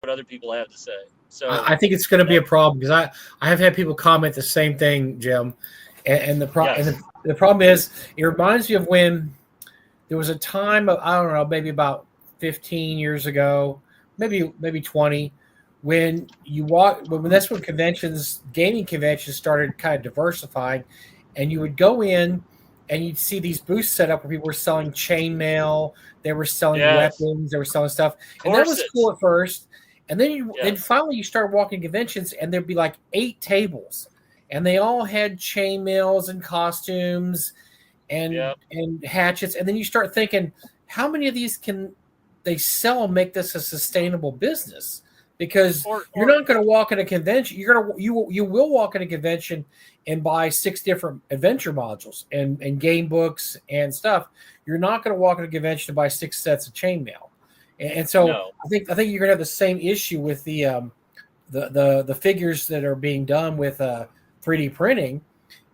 what other people have to say. So I think it's going to be a problem because I have had people comment the same thing, Jim, and yes, the problem is it reminds me of when there was a time of, I don't know, maybe about 15 years ago, maybe 20, when you walk when that's when conventions, gaming conventions started kind of diversifying, and you would go in and you'd see these booths set up where people were selling chainmail, they were selling yes, weapons, they were selling stuff, and that was cool corsets, at first. And then yes, finally you start walking conventions and there'd be like 8 tables, and they all had chainmails and costumes yeah, and hatchets, and then you start thinking, how many of these can they sell and make this a sustainable business? Because you're or not going to walk in a convention. You will walk in a convention and buy 6 different adventure modules and game books and stuff. You're not going to walk in a convention to buy 6 sets of chainmail. And so no, I think you're going to have the same issue with the figures that are being done with 3D printing,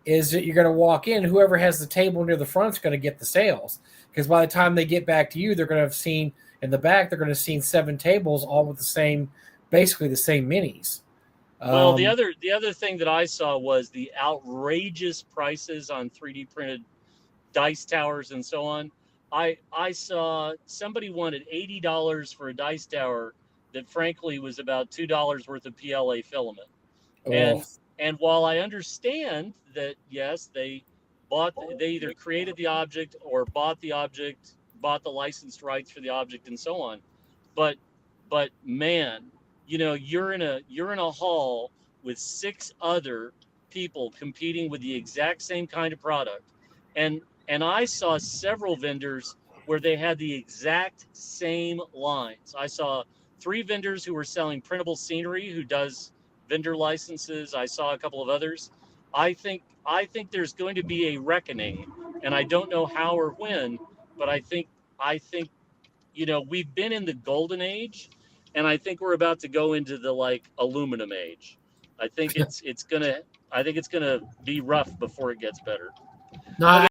is that you're going to walk in, whoever has the table near the front is going to get the sales, because by the time they get back to you, they're going to have seen in the back, they're going to have seen 7 tables all with the same, basically the same minis. well, um, the other thing that I saw was the outrageous prices on 3D printed dice towers and so on. I saw somebody wanted $80 for a dice tower that frankly was about $2 worth of PLA filament. oh, And while I understand that yes, they either created the object or bought the object, bought the licensed rights for the object and so on, but man, you're in a hall with 6 other people competing with the exact same kind of product. And I saw several vendors where they had the exact same lines. I saw 3 vendors who were selling printable scenery who does vendor licenses. I saw a couple of others. I think there's going to be a reckoning, and I don't know how or when, but I think we've been in the golden age, and I think we're about to go into the like aluminum age. I think it's gonna be rough before it gets better. no, Okay.